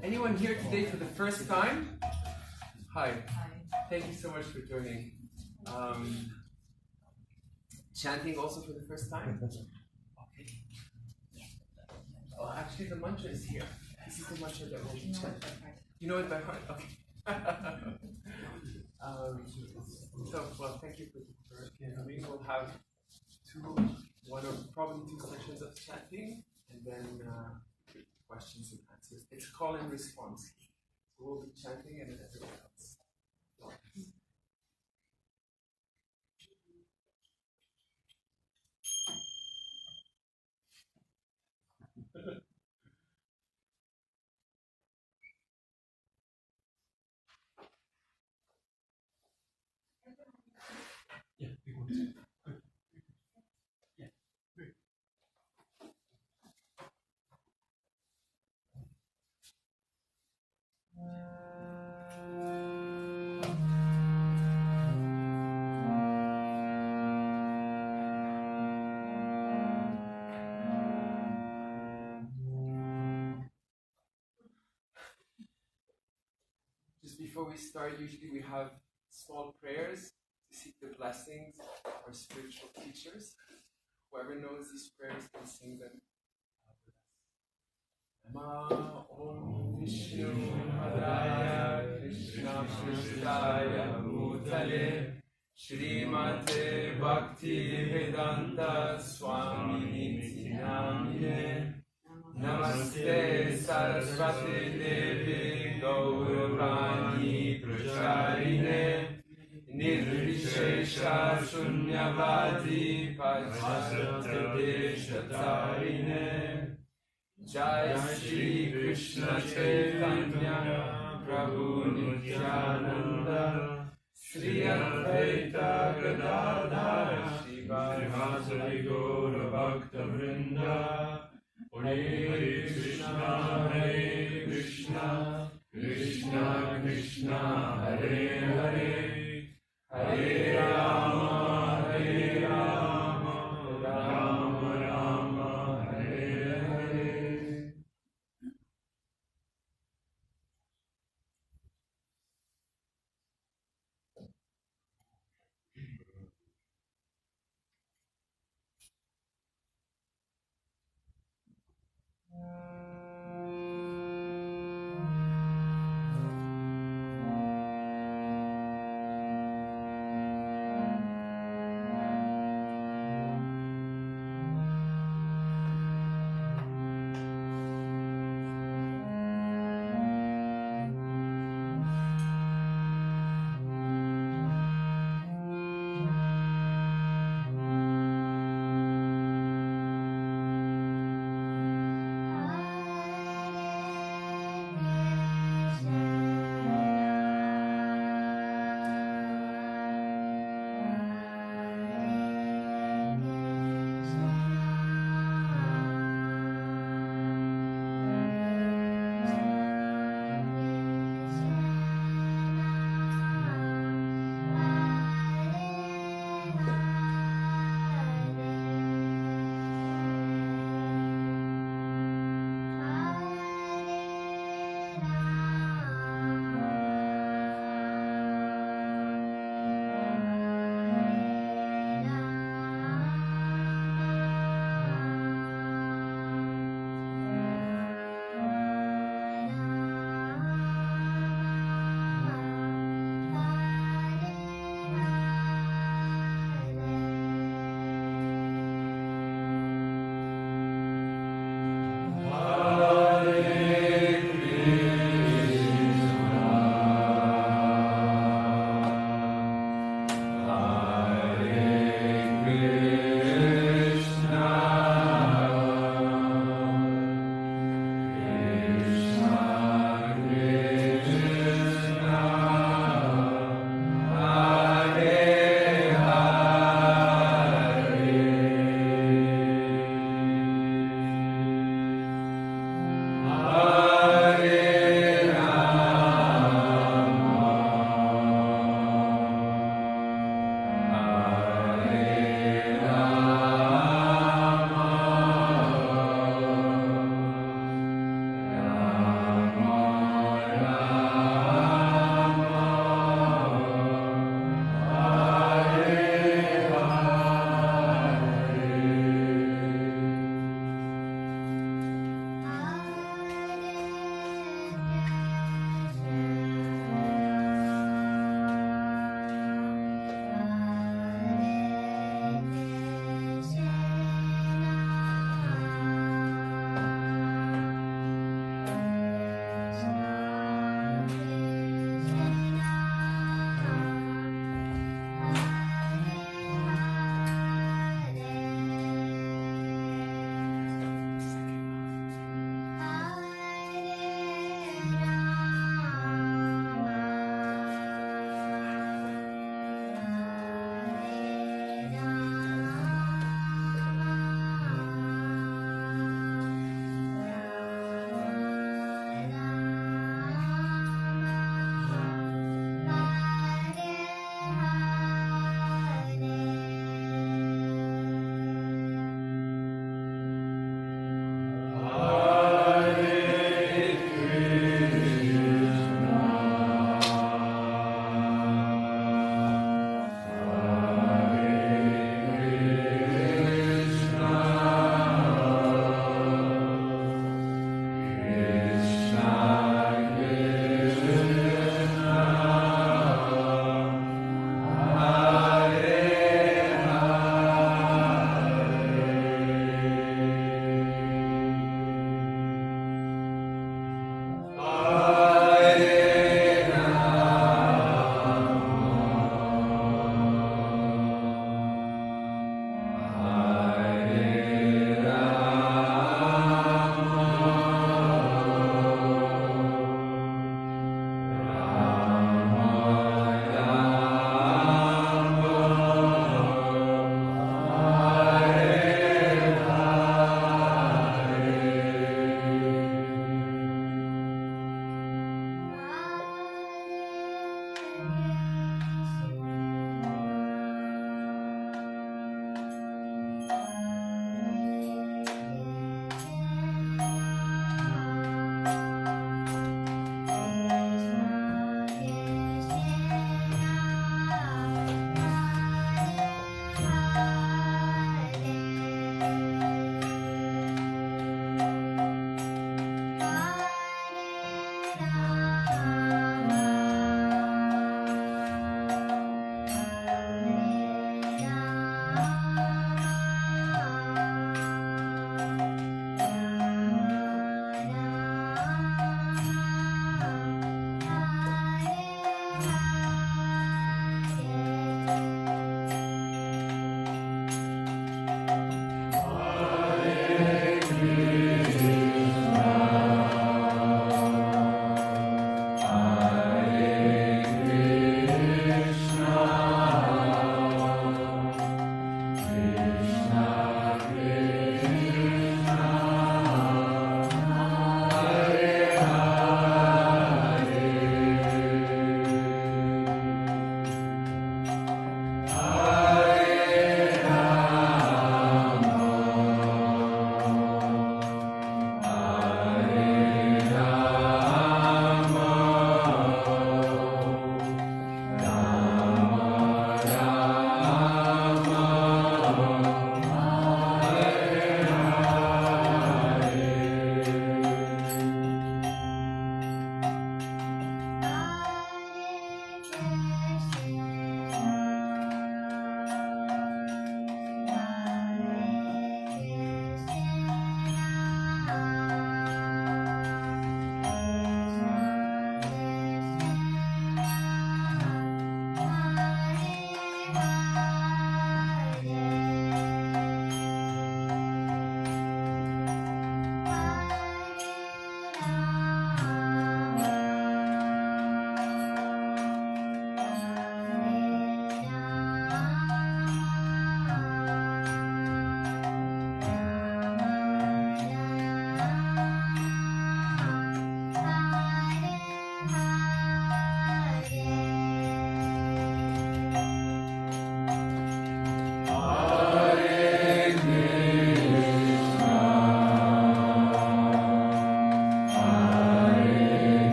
Anyone here today for the first time? Hi. Thank you so much for joining. Chanting also for the first time? Okay. Oh, actually the mantra is here. This is the mantra that we'll be chanting. You know it by heart? Okay. Well, thank you for coming. We'll have probably two sessions of chanting, and then questions and answers. It's call and response. So we'll be chanting and then everyone else. Yeah, big one. Good. Yeah, great. Just before we start, usually we have small prayers to seek the blessings of our spiritual teachers. Whoever knows these prayers can sing them with us. Nama Om Vishnu Padaya Krishna Prasthaya Bhutale Shrimate Bhakti Vedanta Swami Niti Namine Namaste Saraswati Devi Gaurani Pracharine Nirvishesha Shunyavadi Pachate Shatarine Jai Shri Krishna Chaitanya Prabhu Nityananda Sri Advaita Gadadhara Srivasadi Gaura Bhakta Vrinda Hare Krishna, Hare Krishna, Krishna Krishna, Hare Hare, Hare Rama, Hare Rama, Rama Rama, Hare Hare.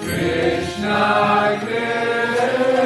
Krishna, Krishna.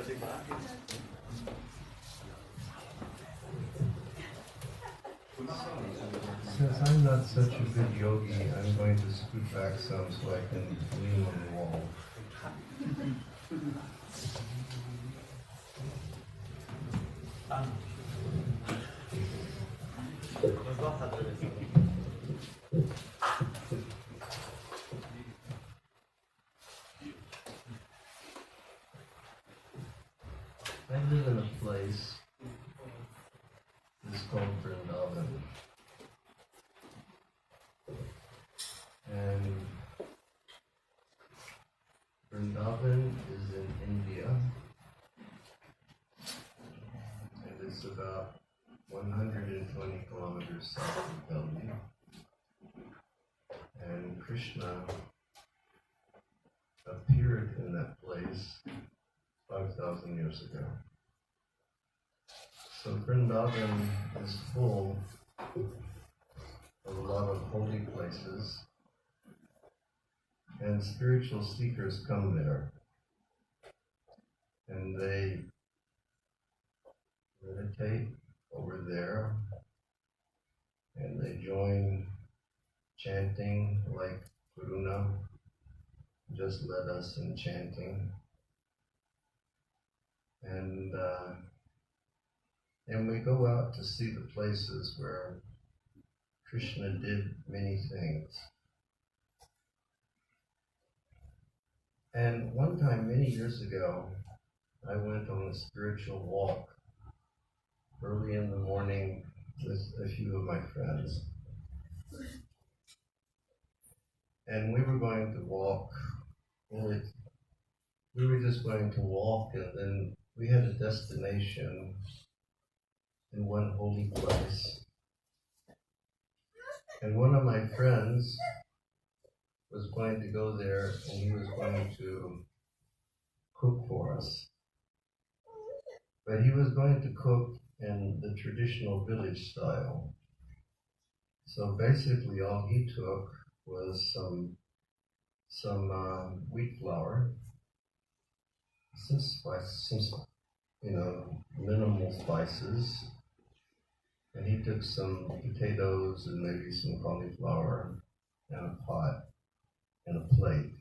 Since I'm not such a good yogi, I'm going to scoot back some so I can lean on the wall. I live in a place that's called Vrindavan. And Vrindavan is in India, and it's about 120 kilometers south of Delhi. And Krishna appeared in that place 5,000 years ago. So Vrindavan is full of a lot of holy places, and spiritual seekers come there, and they meditate over there, and they join chanting like Guruna just led us in chanting, and we go out to see the places where Krishna did many things. And one time, many years ago, I went on a spiritual walk early in the morning with a few of my friends. And we were going to walk, we were just going to walk, and then we had a destination in one holy place. And one of my friends was going to go there, and he was going to cook for us. But he was going to cook in the traditional village style. So basically all he took was some wheat flour, some spice, minimal spices, and he took some potatoes and maybe some cauliflower and a pot and a plate.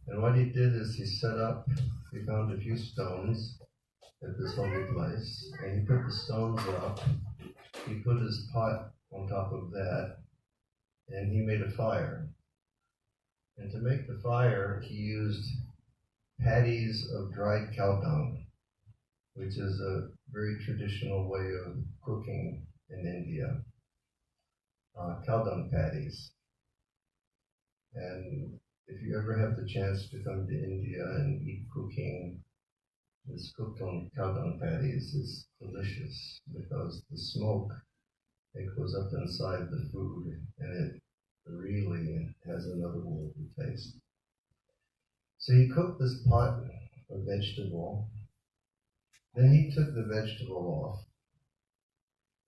And what he did is he found a few stones at this holy place, and he put the stones up, he put his pot on top of that, and he made a fire. And to make the fire, he used patties of dried cow dung, which is a very traditional way of cooking in India. Cow dung patties. And if you ever have the chance to come to India and eat cooking, this cooked on cow dung patties is delicious because the smoke, it goes up inside the food and it really has another worldly taste. So he cooked this pot of vegetable, then he took the vegetable off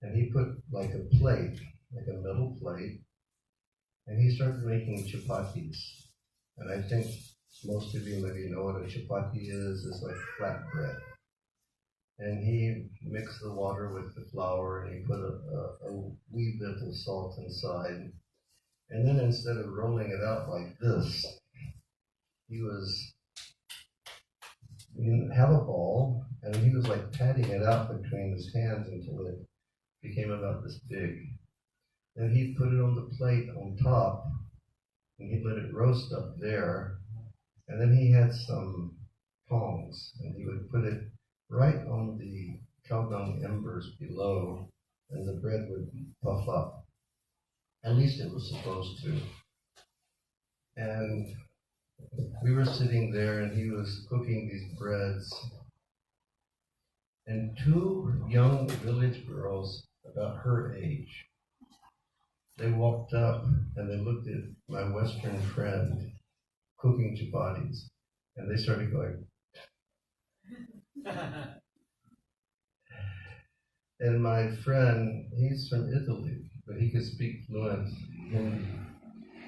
and he put like a plate, like a metal plate, and he started making chapatis. And I think most of you maybe know what a chapati is. It's like flat bread. And he mixed the water with the flour, and he put a wee bit of salt inside. And then instead of rolling it out like this, he have a ball, and he was like patting it out between his hands until it became about this big. Then he'd put it on the plate on top, and he'd let it roast up there. And then he had some tongs, and he would put it right on the cow dung embers below, and the bread would puff up. At least it was supposed to. And we were sitting there, and he was cooking these breads. And two young village girls, about her age, they walked up and they looked at my Western friend cooking chapatis, and they started going. And my friend, he's from Italy, but he could speak fluent Hindi.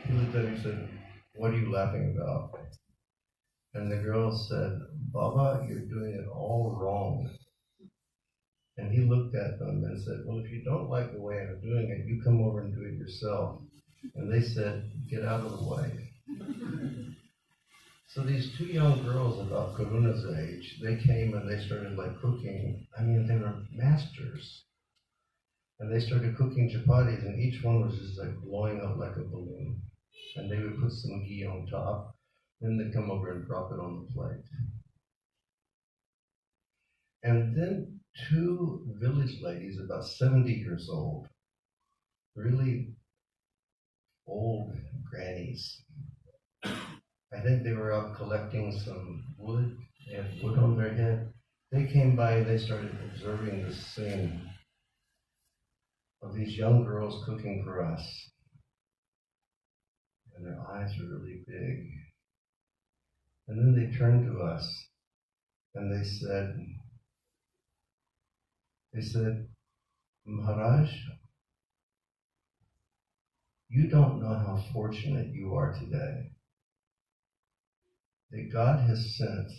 He looked at me and said, "What are you laughing about?" And the girl said, Baba, you're doing it all wrong. And he looked at them and said, well, if you don't like the way I'm doing it, you come over and do it yourself. And they said, get out of the way. So these two young girls about Karuna's age, they came and they started like cooking. I mean, they were masters. And they started cooking chapatis, and each one was just like blowing up like a balloon. And they would put some ghee on top, then they'd come over and drop it on the plate. And then two village ladies, about 70 years old, really old grannies. I think they were out collecting some wood. They had wood on their head. They came by and they started observing this scene of these young girls cooking for us. And their eyes were really big. And then they turned to us and they said, Maharaj, you don't know how fortunate you are today. That God has sent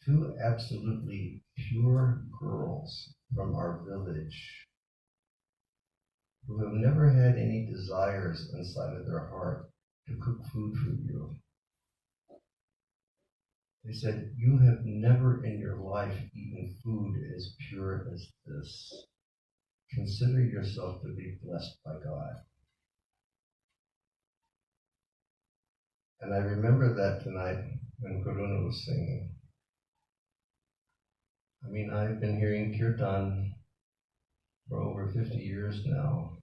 two absolutely pure girls from our village who have never had any desires inside of their heart to cook food for you. They said, you have never in your life eaten food as pure as this. Consider yourself to be blessed by God. And I remember that tonight when Karuna was singing. I mean, I've been hearing kirtan for over 50 years now.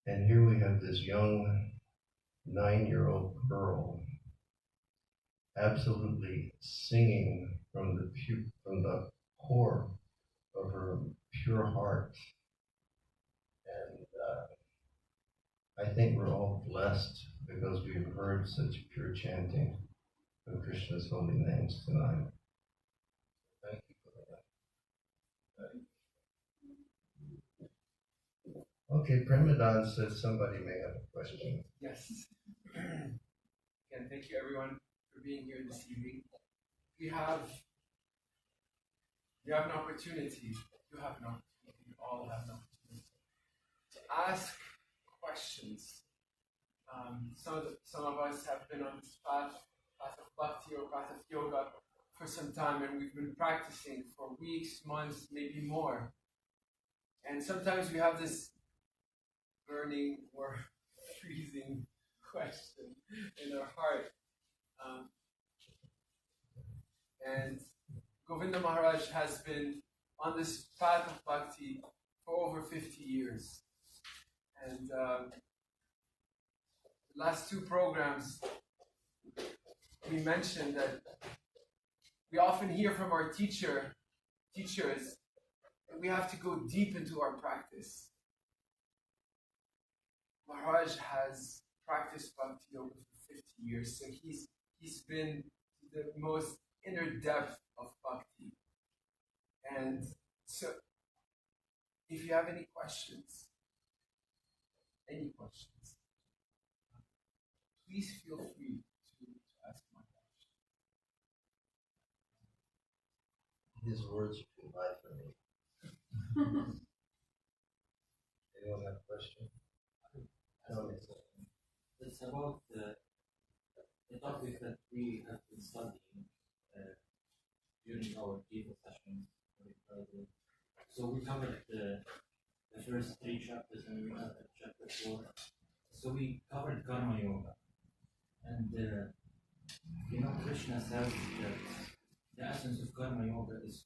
And here we have this young 9-year-old girl absolutely singing from the core of her pure heart. And I think we're all blessed because we've heard such pure chanting of Krishna's holy names tonight. Thank you for that. Okay, Premadan says somebody may have a question. Yes. Again, thank you everyone for being here this evening. You have an opportunity. You have an opportunity. You all have an opportunity to ask questions. Some of us have been on this path of bhakti or path of yoga for some time, and we've been practicing for weeks, months, maybe more. And sometimes we have this burning or freezing question in our heart. And Govinda Maharaj has been on this path of bhakti for over 50 years. And the last two programs, we mentioned that we often hear from our teachers that we have to go deep into our practice. Maharaj has practiced bhakti yoga for 50 years, so he's been the most inner depth of bhakti. And so, if you have any questions, please feel free to ask my question. His words are too high for me. Anyone have a question? It's about the topic that we have been studying during our Gita sessions. So we covered the first 3 chapters and we have chapter 4. So we covered Karma Yoga. And Krishna says that the essence of Karma Yoga is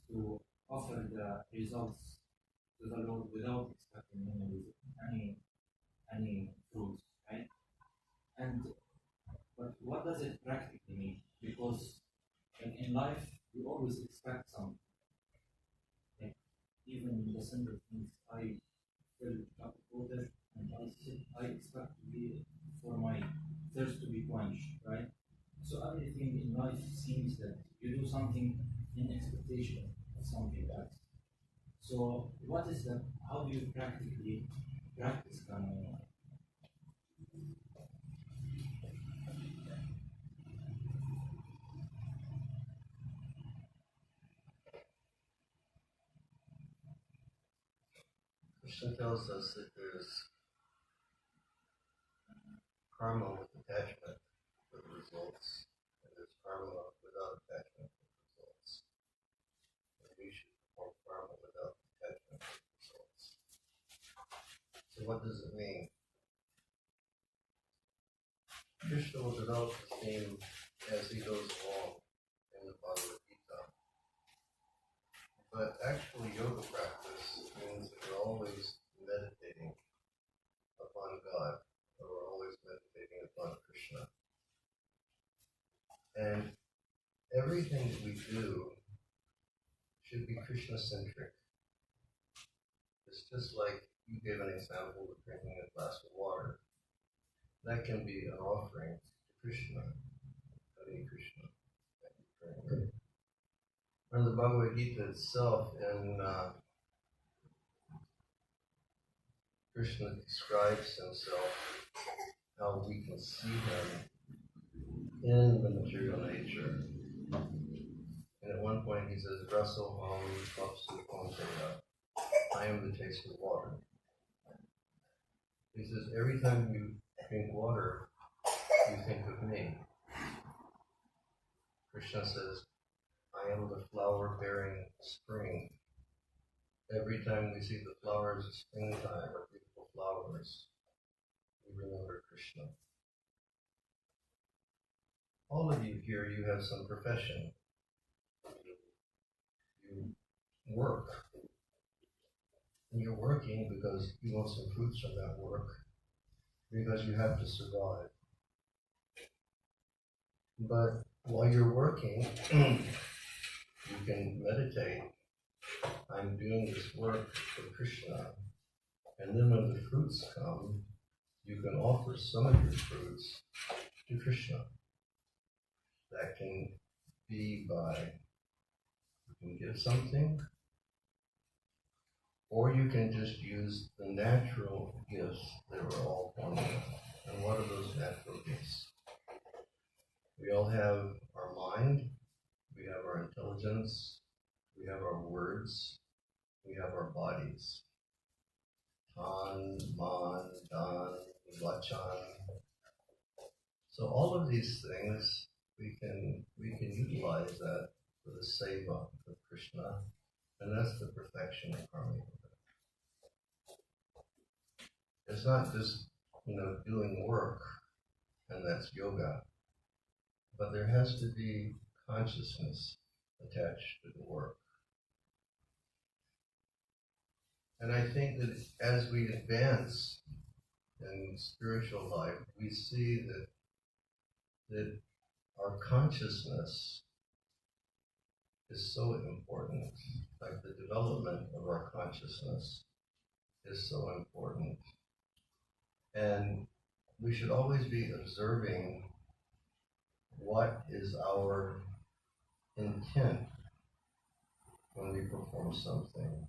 to offer the results to the Lord without expecting any fruits, right? But what does it practically mean? Because in life we always expect something. Like even the simple things, I fill a cup of water and I expect to be for my thirst to be quenched, right? So everything in life seems that you do something in expectation of something else. So how do you practically practice Karma Yoga? Krishna tells us that there's karma with attachment for the results, and there's karma without attachment for the results. And we should perform karma without attachment for the results. So what does it mean? Krishna will develop the theme as he goes along in the Bhagavad Gita. But actual yoga practice means that we're always meditating upon God, or we're always meditating upon Krishna. And everything that we do should be Krishna-centric. It's just like you gave an example of drinking a glass of water. That can be an offering to Krishna. Hare Krishna. And the Bhagavad Gita itself, in Krishna describes himself, how we can see him in the material nature. And at one point he says, Rasoham Vapsu Konteya, I am the taste of water. He says, every time you drink water, you think of me. Krishna says, I am the flower-bearing spring. Every time we see the flowers of springtime or beautiful flowers, we remember Krishna. All of you here, you have some profession. You work. And you're working because you want some fruits from that work, because you have to survive. But while you're working, you can meditate. I'm doing this work for Krishna. And then when the fruits come, you can offer some of your fruits to Krishna. That can be by, you can give something, or you can just use the natural gifts that we're all born with. And what are those natural gifts? We all have our mind, we have our intelligence, we have our words, we have our bodies. Tan, man, dan, vachan. So all of these things, we can utilize that for the seva of Krishna, and that's the perfection of karma yoga. It's not just, doing work, and that's yoga, but there has to be consciousness attached to the work. And I think that as we advance in spiritual life, we see that our consciousness is so important. Like the development of our consciousness is so important. And we should always be observing what is our intent when we perform something.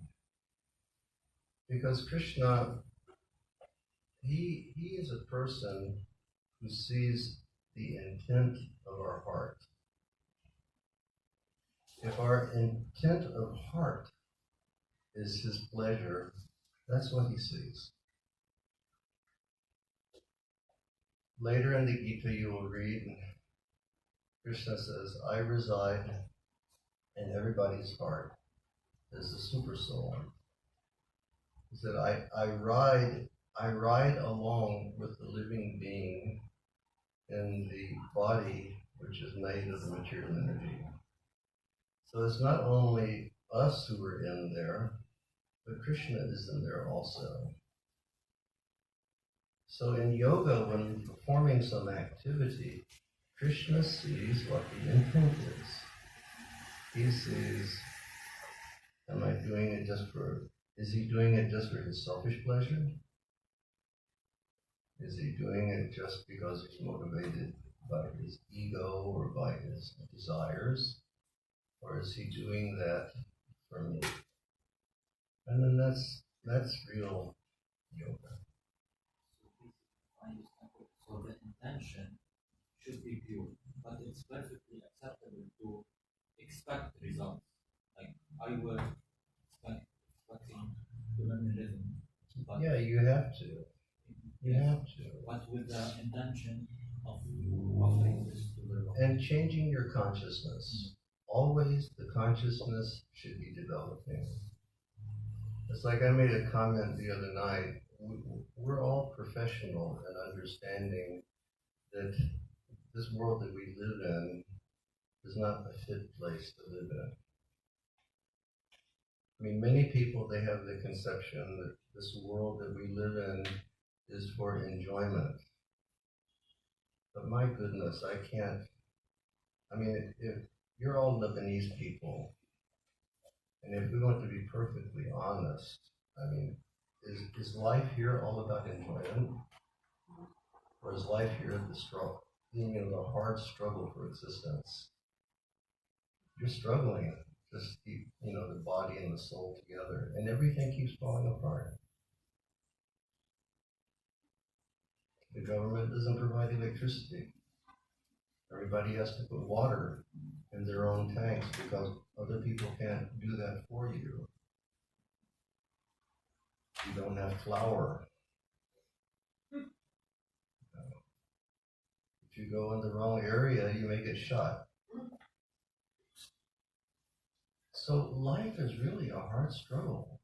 Because Krishna, he is a person who sees the intent of our heart. If our intent of heart is his pleasure, that's what he sees. Later in the Gita you will read, Krishna says, I reside in everybody's heart as the super soul. He said, I ride along with the living being in the body which is made of the material energy. So it's not only us who are in there, but Krishna is in there also. So in yoga, when we're performing some activity, Krishna sees what the intent is. He sees, is he doing it just for his selfish pleasure? Is he doing it just because he's motivated by his ego or by his desires? Or is he doing that for me? And then that's real yoga. So the intention should be pure, but it's perfectly acceptable to expect results. Like I was expecting to learn rhythm, intention of offering this to the Lord. And changing your consciousness. Always the consciousness should be developing. It's like I made a comment the other night. We're all professional in understanding that this world that we live in is not a fit place to live in. I mean, many people, they have the conception that this world that we live in is for enjoyment. But my goodness, if you're all Lebanese people, and if we want to be perfectly honest, is life here all about enjoyment? Or is life here the struggle, the hard struggle for existence? You're struggling just to keep, the body and the soul together, and everything keeps falling apart. The government doesn't provide electricity. Everybody has to put water in their own tanks because other people can't do that for you. You don't have flour. If you go in the wrong area, you may get shot. So life is really a hard struggle.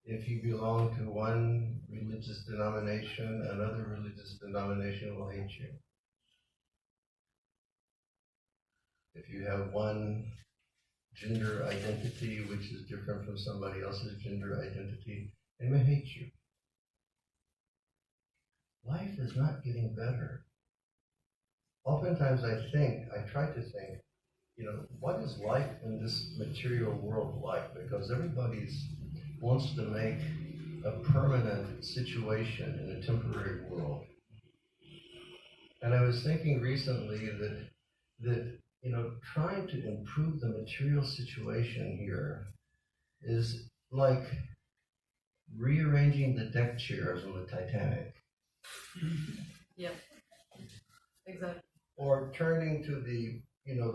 If you belong to one religious denomination, another religious denomination will hate you. If you have one gender identity which is different from somebody else's gender identity, they may hate you. Life is not getting better. Oftentimes I try to think, what is life in this material world like? Because everybody wants to make a permanent situation in a temporary world. And I was thinking recently that trying to improve the material situation here is like rearranging the deck chairs on the Titanic. Yep. Exactly. Or turning to the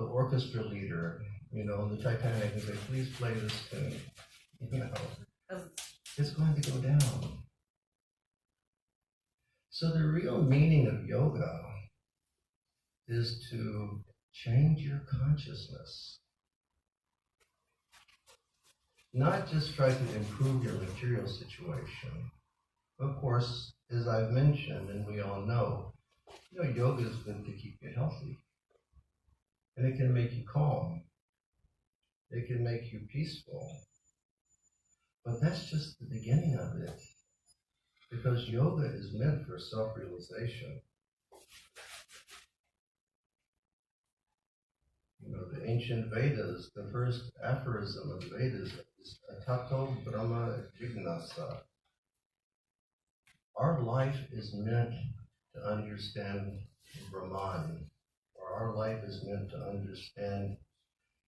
orchestra leader, on the Titanic and say, please play this tune. It's going to go down. So the real meaning of yoga is to change your consciousness. Not just try to improve your material situation. Of course, as I've mentioned, and we all know, yoga is good to keep you healthy. And it can make you calm. It can make you peaceful. But that's just the beginning of it. Because yoga is meant for self-realization. The ancient Vedas, the first aphorism of the Vedas is Tato Brahma Jignasa. Our life is meant to understand Brahman, or our life is meant to understand,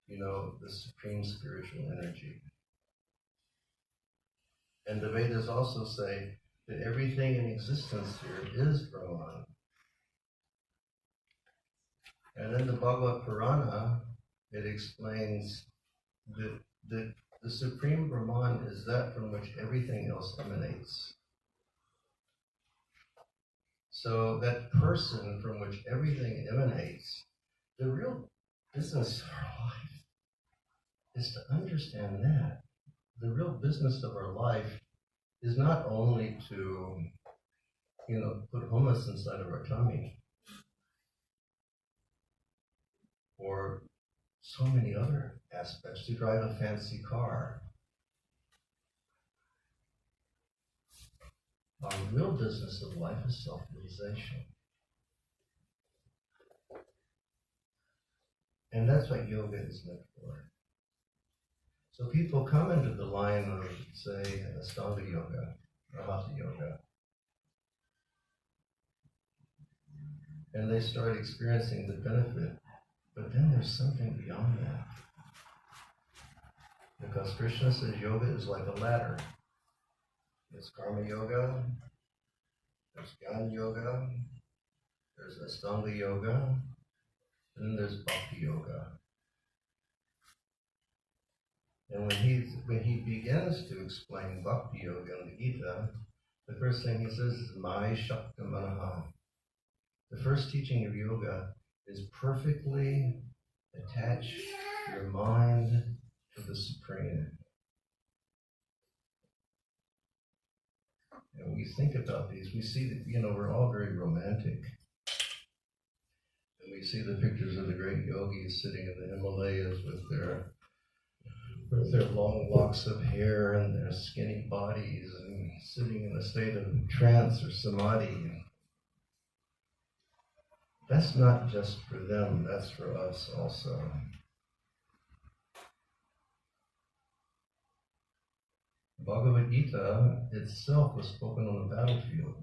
the supreme spiritual energy. And the Vedas also say that everything in existence here is Brahman. And in the Bhagavad Purana, it explains that the supreme Brahman is that from which everything else emanates. So that person from which everything emanates, the real business of our life is to understand that. The real business of our life is not only to, put hummus inside of our tummy, or so many other aspects, to drive a fancy car. Our real business of life is self-realization. And that's what yoga is meant for. So people come into the line of, say, Ashtanga yoga, or Hatha yoga, and they start experiencing the benefit, but then there's something beyond that. Because Krishna says yoga is like a ladder. There's karma yoga, there's jnana yoga, there's Ashtanga yoga, and then there's bhakti yoga. And when he begins to explain bhakti yoga in the Gita, The first thing he says is Mai Shakta Manaha. The first teaching of yoga is perfectly attach your mind to the Supreme. And we think about these, we see that, we're all very romantic. And we see the pictures of the great yogis sitting in the Himalayas with their long locks of hair and their skinny bodies and sitting in a state of trance or samadhi. That's not just for them, that's for us also. Bhagavad Gita itself was spoken on the battlefield.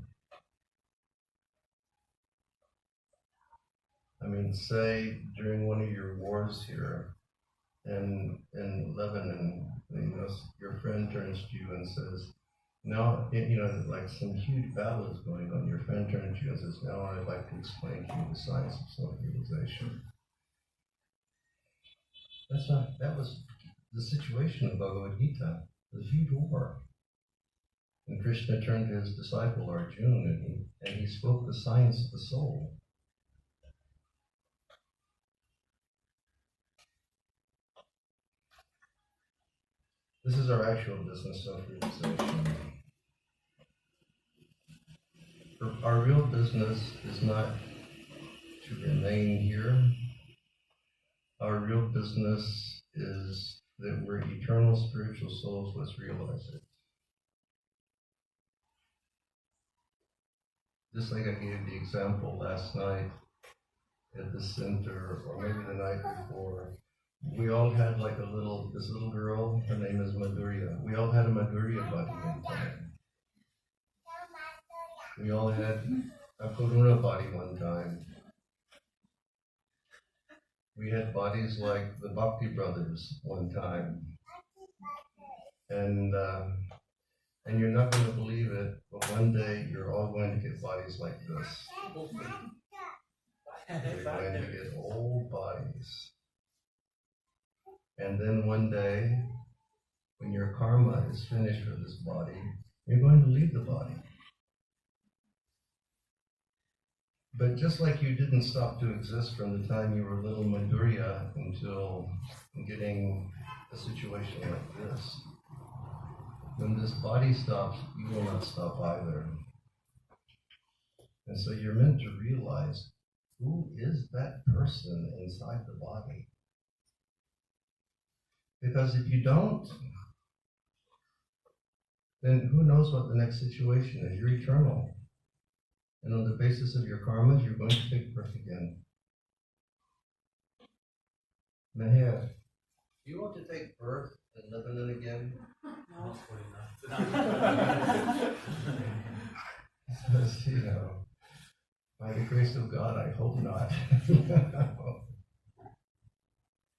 I mean, say during one of your wars here in Lebanon, your friend turns to you and says, now, like some huge battle is going on. Your friend turns to you and says, now I'd like to explain to you the science of self-realization. That was the situation of Bhagavad Gita. It was a huge war. And Krishna turned to his disciple Arjuna and he spoke the science of the soul. This is our actual business, self-realization. Our real business is not to remain here. Our real business is that we're eternal spiritual souls. Let's realize it. Just like I gave the example last night at the center, or maybe the night before, we all had like this little girl, her name is Madhurya. We all had a Madhurya body one time. We all had a Karuna body one time. We had bodies like the Bhakti brothers one time. And you're not going to believe it, but one day you're all going to get bodies like this. You're going to get old bodies. And then one day, when your karma is finished for this body, you're going to leave the body. But just like you didn't stop to exist from the time you were little Madhurya until getting a situation like this, when this body stops, you will not stop either. And so you're meant to realize, who is that person inside the body? Because if you don't, then who knows what the next situation is? You're eternal. And on the basis of your karmas, you're going to take birth again. Meher, do you want to take birth in Lebanon again? No. Not. By the grace of God, I hope not.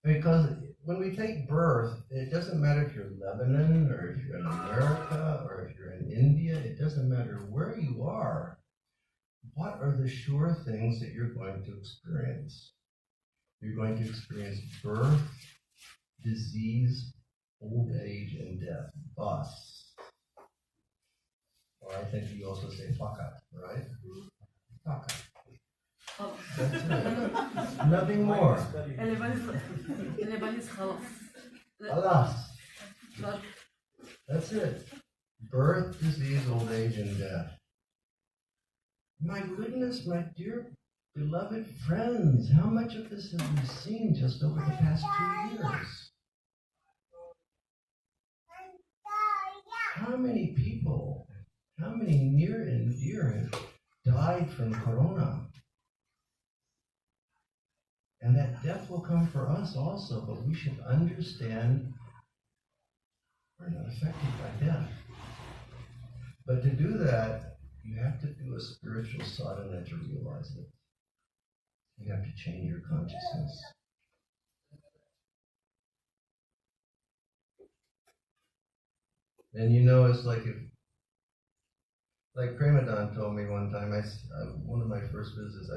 Because when we take birth, it doesn't matter if you're in Lebanon, or if you're in America, or if you're in India, it doesn't matter where you are. What are the sure things that you're going to experience? You're going to experience birth, disease, old age, and death. Bas. Or I think you also say fakat, right? Fakat. That's it. Nothing more. Alas. That's it. Birth, disease, old age, and death. My goodness, my dear beloved friends, how much of this have we seen just over the past 2 years? How many people, how many near and dear have died from corona? And that death will come for us also, but we should understand we're not affected by death. But to do that, you have to do a spiritual sadhana to realize it. You have to change your consciousness. And it's like like Premadan told me one time, one of my first visits,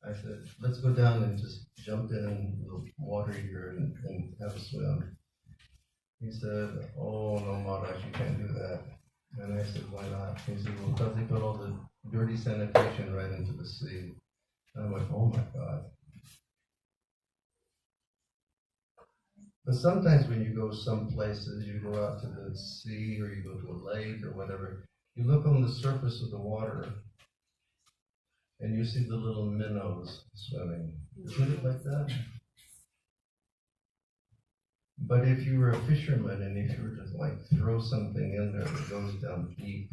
I said, let's go down and just jump in the water here and have a swim. He said, oh no, Maharaj, you can't do that. And I said, why not? He said, well, because they put all the dirty sanitation right into the sea. And I went, oh my God. But sometimes when you go some places, you go out to the sea or you go to a lake or whatever, you look on the surface of the water and you see the little minnows swimming. Isn't it like that? But if you were a fisherman and if you were to like throw something in there that goes down deep,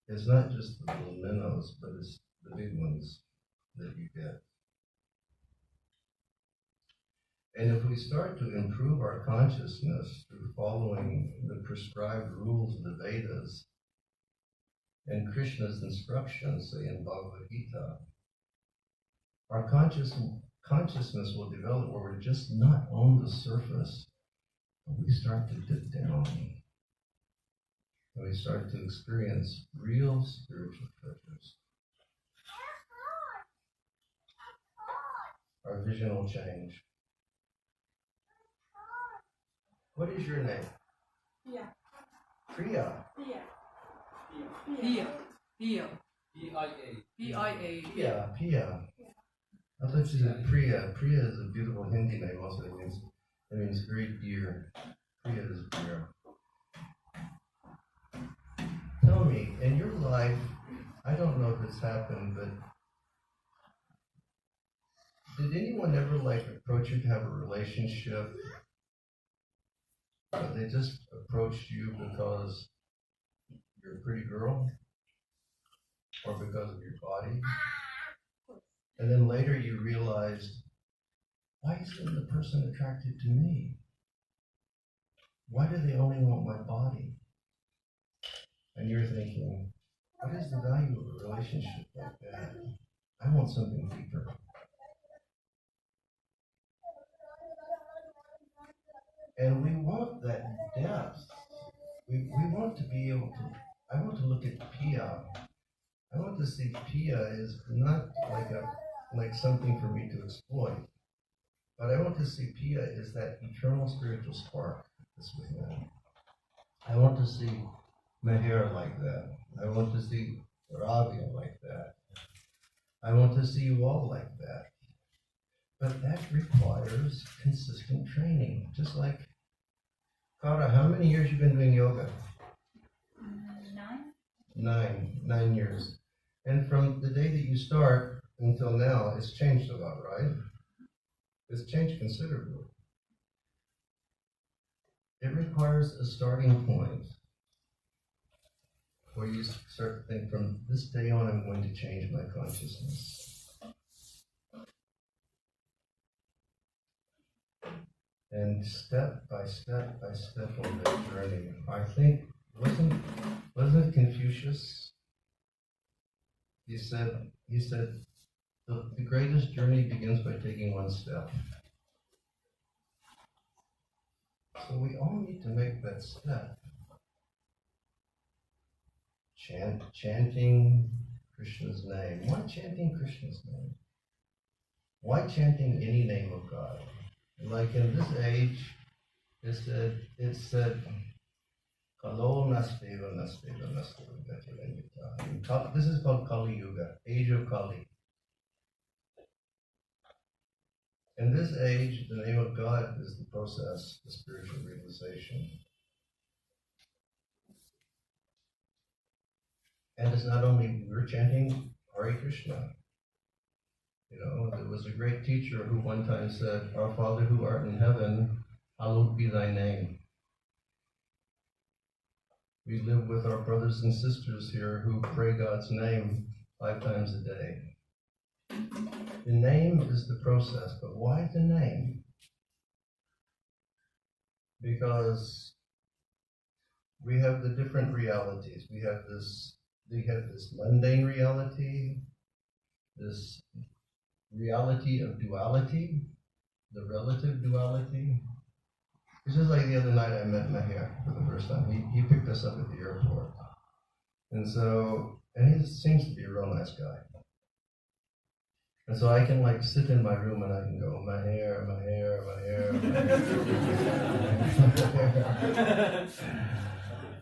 it's not just the little minnows, but it's the big ones that you get. And if we start to improve our consciousness through following the prescribed rules of the Vedas and Krishna's instructions, say in Bhagavad Gita, our consciousness will develop where we're just not on the surface, but we start to dip down. And we start to experience real spiritual treasures. Our vision will change. What is your name? Priya. Priya. Priya. Pia. Pia. P-I-A. P-I-A. Pia. Pia. I thought you said Priya. Priya is a beautiful Hindi name also. It means great deer. Priya is deer. Tell me, in your life, I don't know if it's happened, but did anyone ever like approach you to have a relationship? But they just approached you because you're a pretty girl? Or because of your body? And then later you realized, why isn't the person attracted to me? Why do they only want my body? And you're thinking, what is the value of a relationship like that? I want something deeper. And we want that depth. We want to be able to, I want to look at Pia. I want to see Pia is not like something for me to exploit. But I want to see Pia is that eternal spiritual spark that's within. I want to see Meher like that. I want to see Ravia like that. I want to see you all like that. But that requires consistent training. Just like, Kara, how many years you been doing yoga? 9. 9 years. And from the day that you start until now, it's changed a lot, right? It's changed considerably. It requires a starting point where you start to think, from this day on, I'm going to change my consciousness. And step by step by step on that journey, I think, wasn't Confucius? He said, the greatest journey begins by taking one step. So we all need to make that step. Chanting Krishna's name. Why chanting Krishna's name? Why chanting any name of God? Like in this age, it said, Kalo nasteva nasteva nasteva gatiranyata. This is called Kali Yuga, age of Kali. In this age, the name of God is the process, the spiritual realization. And it's not only we're chanting Hare Krishna. You know, there was a great teacher who one time said, Our Father who art in heaven, hallowed be thy name. We live with our brothers and sisters here who pray God's name 5 times a day. The name is the process, but why the name? Because we have the different realities. We have this mundane reality, this reality of duality, the relative duality. It's just like the other night I met Meher for the first time. He picked us up at the airport. And he seems to be a real nice guy. And so I can like sit in my room and I can go, Meher, Meher, Meher, Meher.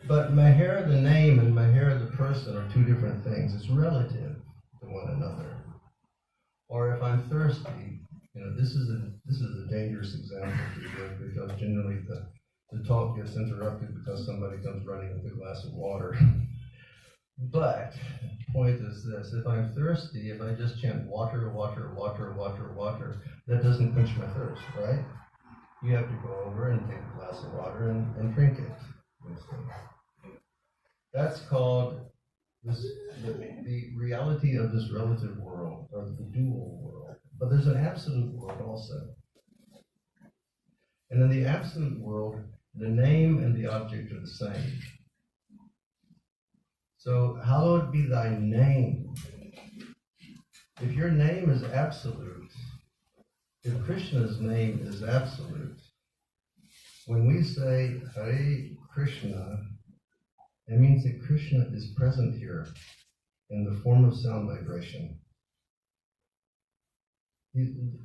But Maher, the name, and Maher, the person, are two different things. It's relative to one another. Or if I'm thirsty, this is a dangerous example to give, because generally the talk gets interrupted because somebody comes running with a glass of water. But the point is this: if I'm thirsty, if I just chant water, water, water, water, water, that doesn't quench my thirst, right? You have to go over and take a glass of water and drink it. That's called the reality of this relative world, or the dual world. But there's an absolute world also. And in the absolute world, the name and the object are the same. So, hallowed be thy name. If your name is absolute, if Krishna's name is absolute, when we say Hare Krishna, it means that Krishna is present here in the form of sound vibration.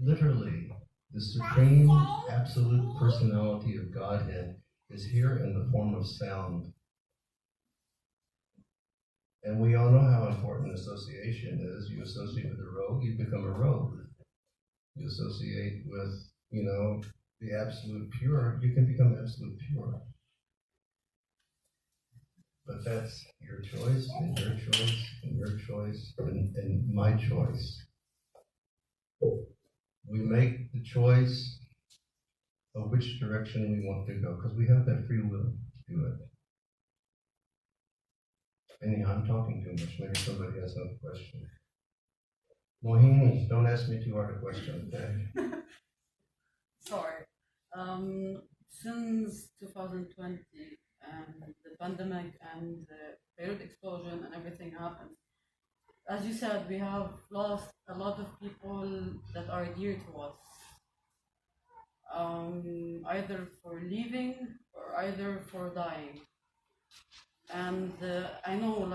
Literally, the supreme absolute personality of Godhead is here in the form of sound. And we all know how important association is. You associate with a rogue, you become a rogue. You associate with, the absolute pure, you can become absolute pure. But that's your choice, and your choice, and your choice, and my choice. We make the choice of which direction we want to go, because we have that free will to do it. Anyhow, I'm talking too much. Maybe somebody has another question. Mohini, don't ask me too hard a question, okay? Sorry. Since 2020 and the pandemic and the Beirut explosion and everything happened, as you said, we have lost a lot of people that are dear to us. Either for leaving or either for dying. And I know,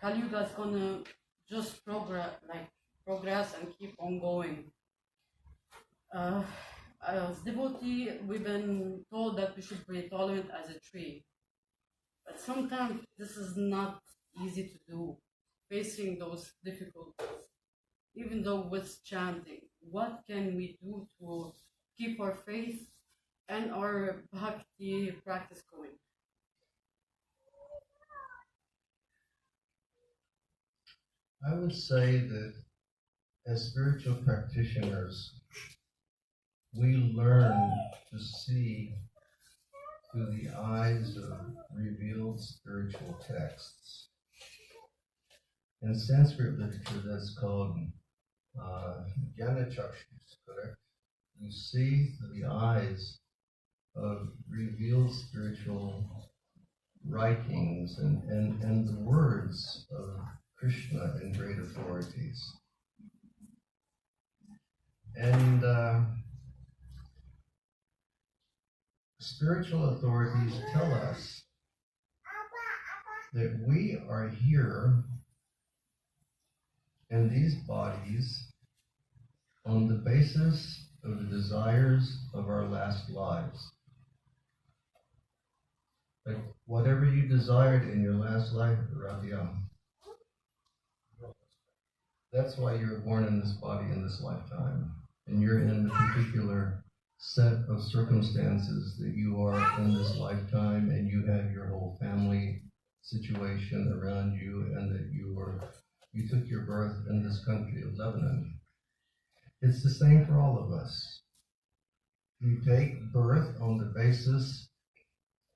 Kali Yuga is gonna just progress and keep on going. As devotee, we've been told that we should be tolerant as a tree. But sometimes this is not easy to do, facing those difficulties. Even though with chanting, what can we do to keep our faith and our bhakti practice going? I would say that as spiritual practitioners, we learn to see through the eyes of revealed spiritual texts. In Sanskrit literature, that's called Jnana-chakshus, correct? You see through the eyes of revealed spiritual writings and the words of Krishna and great authorities. And spiritual authorities tell us that we are here in these bodies on the basis of the desires of our last lives. Like whatever you desired in your last life, Rabia, that's why you were born in this body in this lifetime. And you're in the particular set of circumstances that you are in this lifetime, and you have your whole family situation around you, and that you took your birth in this country of Lebanon. It's the same for all of us. We take birth on the basis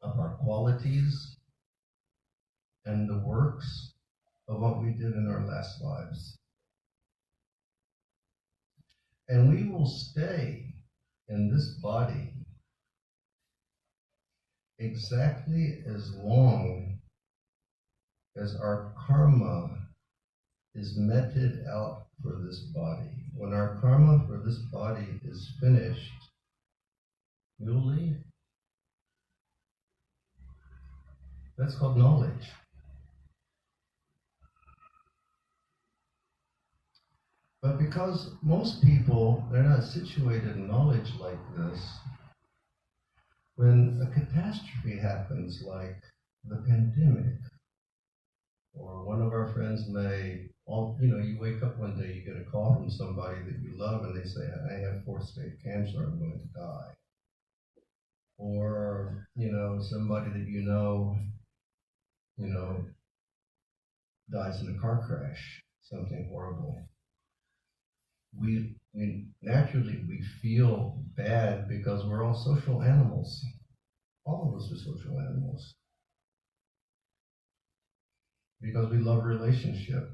of our qualities and the works of what we did in our last lives. And we will stay in this body exactly as long as our karma is meted out for this body. When our karma for this body is finished, we'll leave. That's called knowledge. But because most people, they're not situated in knowledge like this, when a catastrophe happens like the pandemic, or one of our friends may, you wake up one day, you get a call from somebody that you love, and they say, I have fourth-stage cancer, I'm going to die. Or, somebody that you know, dies in a car crash, something horrible. We naturally feel bad because we're all social animals. All of us are social animals. Because we love relationship.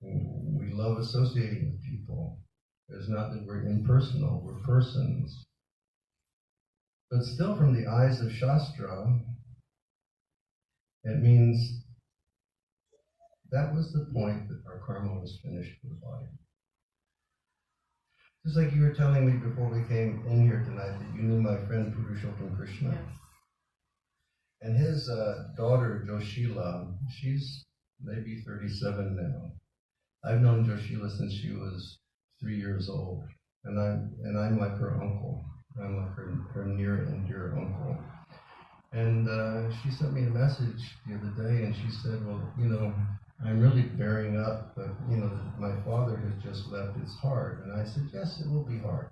We love associating with people. It's not that we're impersonal, we're persons. But still, from the eyes of Shastra, it means that was the point that our karma was finished with the body. Just like you were telling me before we came in here tonight that you knew my friend Purushottam Krishna. Yes. And his daughter, Joshila, she's maybe 37 now. I've known Joshila since she was 3 years old. And I'm like her uncle. I'm like her near and dear uncle. And she sent me a message the other day, and she said, well, I'm really bearing up, but, my father has just left. It's hard. And I said, yes, it will be hard.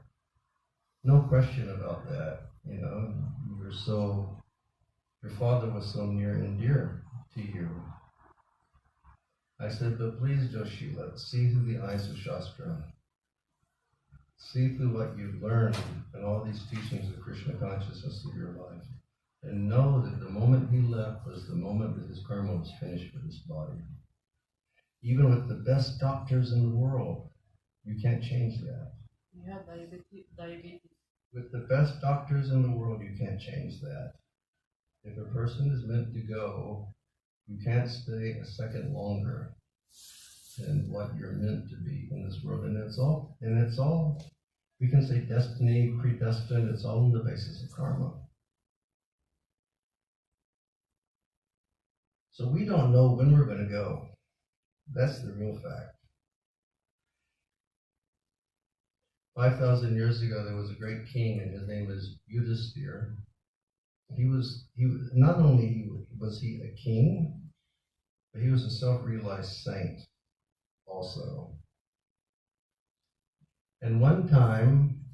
No question about that. Your father was so near and dear to you. I said, but please, Joshila, see through the eyes of Shastra. See through what you've learned and all these teachings of Krishna consciousness through your life. And know that the moment he left was the moment that his karma was finished with his body. Even with the best doctors in the world, you can't change that. Yeah, diabetes. With the best doctors in the world, you can't change that. If a person is meant to go, you can't stay a second longer than what you're meant to be in this world. And it's all, we can say destiny, predestined, it's all on the basis of karma. So we don't know when we're going to go. That's the real fact. 5,000 years ago, there was a great king, and his name was Yudhisthira. He was not only was he a king, but he was a self-realized saint also. And one time,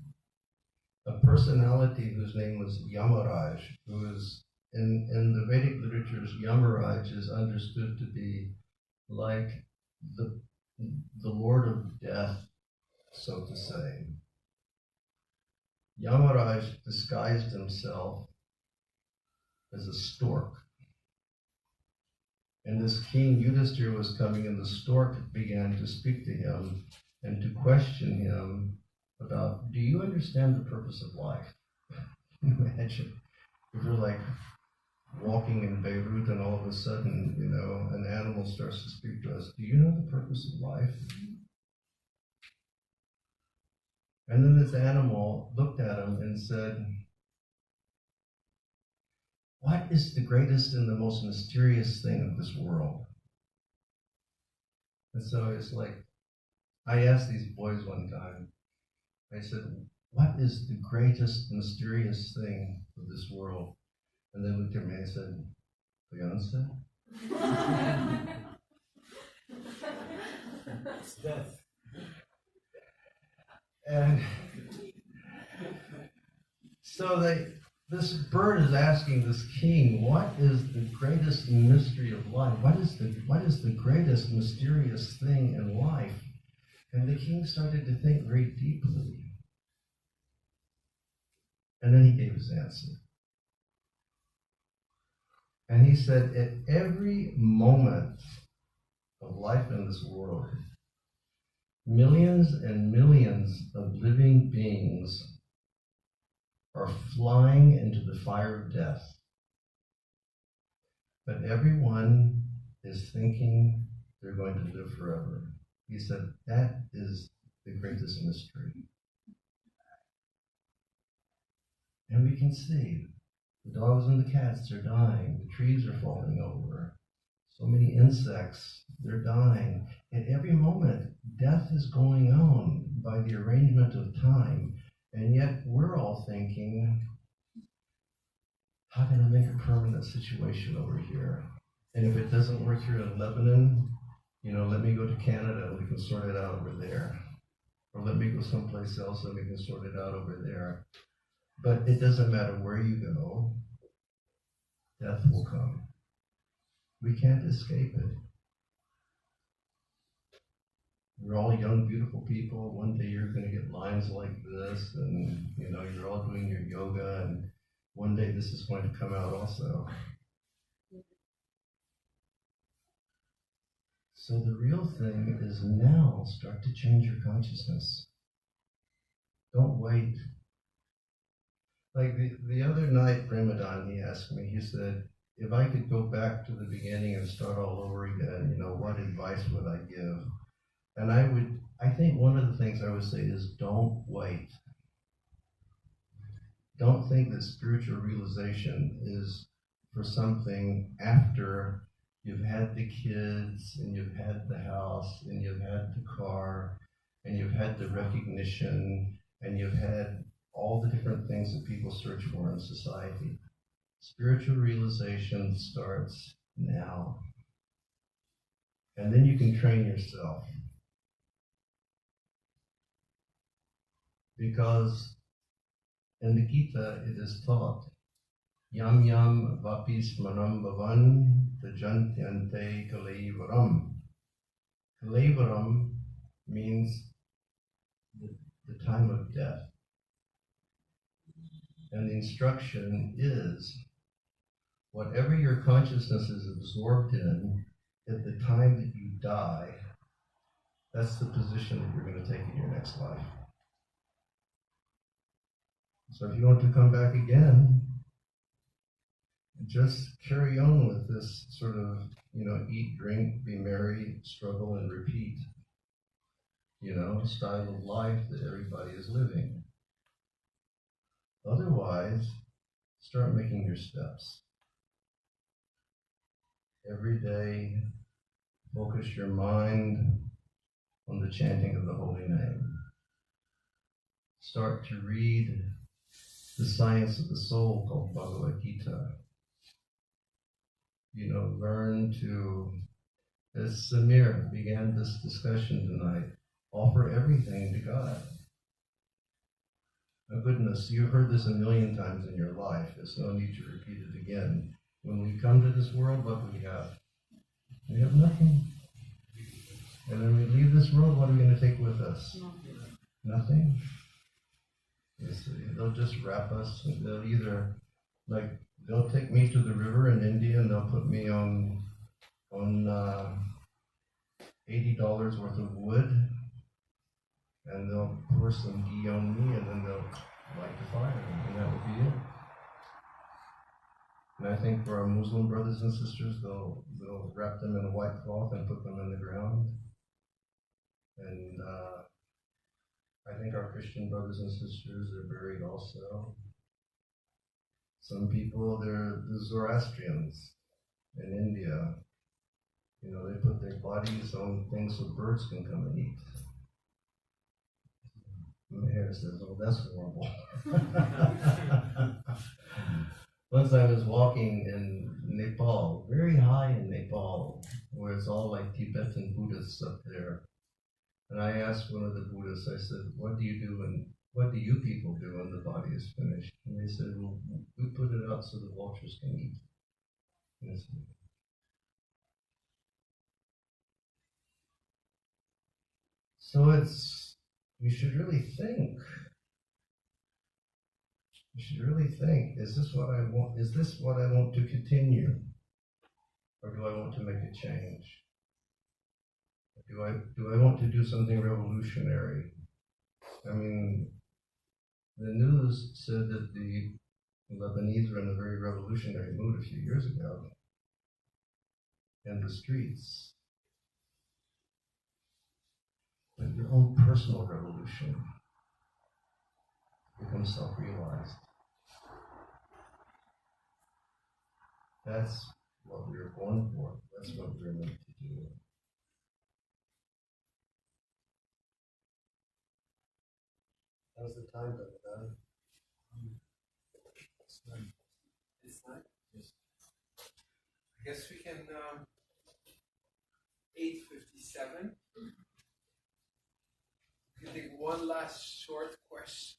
a personality whose name was Yamaraj, who is in the Vedic literatures, Yamaraj is understood to be like the Lord of Death, so to say. Yamaraj disguised himself as a stork. And this king Yudhisthira was coming, and the stork began to speak to him and to question him about, do you understand the purpose of life? Imagine if you're like walking in Beirut and all of a sudden, an animal starts to speak to us. Do you know the purpose of life? And then this animal looked at him and said, what is the greatest and the most mysterious thing of this world? And so it's like, I asked these boys one time, I said, what is the greatest mysterious thing of this world? And they looked at me and said, Beyonce? It's death. And so this bird is asking this king, what is the greatest mystery of life? What is the greatest mysterious thing in life? And the king started to think very deeply. And then he gave his answer. And he said, at every moment of life in this world, millions and millions of living beings are flying into the fire of death. But everyone is thinking they're going to live forever. He said, that is the greatest mystery. And we can see the dogs and the cats are dying, the trees are falling over, so many insects, they're dying. At every moment, death is going on by the arrangement of time. And yet we're all thinking, how can I make a permanent situation over here? And if it doesn't work here in Lebanon, let me go to Canada and we can sort it out over there. Or let me go someplace else and we can sort it out over there. But it doesn't matter where you go, death will come. We can't escape it. We're all young, beautiful people. One day you're going to get lines like this, and you're all doing your yoga, and one day this is going to come out also. So the real thing is now start to change your consciousness. Don't wait. Like the other night, Ramadan, he asked me, he said, if I could go back to the beginning and start all over again, what advice would I give? And I think one of the things I would say is don't wait. Don't think that spiritual realization is for something after you've had the kids, and you've had the house, and you've had the car, and you've had the recognition, and you've had all the different things that people search for in society. Spiritual realization starts now. And then you can train yourself. Because in the Gita it is taught, Yam yam vapis manam bhavan tajantyante kalaivaram. Kalaivaram means the time of death. And the instruction is, whatever your consciousness is absorbed in at the time that you die, that's the position that you're going to take in your next life. So if you want to come back again, just carry on with this sort of, eat, drink, be merry, struggle, and repeat, style of life that everybody is living. Otherwise, start making your steps. Every day, focus your mind on the chanting of the holy name. Start to read the science of the soul called Bhagavad Gita. Learn to, as Samir began this discussion tonight, offer everything to God. Oh goodness, you've heard this a million times in your life. There's no need to repeat it again. When we come to this world, what do we have? We have nothing. And when we leave this world, what are we going to take with us? Nothing. They'll just wrap us. They'll either, they'll take me to the river in India and they'll put me on $80 worth of wood, and they'll pour some ghee on me, and then they'll light the fire, and that would be it. And I think for our Muslim brothers and sisters, they'll wrap them in a white cloth and put them in the ground. And I think our Christian brothers and sisters are buried also. Some people, they're the Zoroastrians in India. They put their bodies on things so birds can come and eat. And the hair says, oh, that's horrible. Once I was walking in Nepal, very high in Nepal, where it's all like Tibetan Buddhists up there. And I asked one of the Buddhists, I said, what do you people do when the body is finished? And they said, well, we put it out so the vultures can eat. So you should really think. You should really think, is this what I want? Is this what I want to continue? Or do I want to make a change? Do I want to do something revolutionary? I mean, the news said that the Lebanese were in a very revolutionary mood a few years ago in the streets. But your own personal revolution becomes self-realized. That's what we were born for. That's what we're meant to do. How's the time, Govinda? This time? Yes. I guess we can 8:57. We can take one last short question.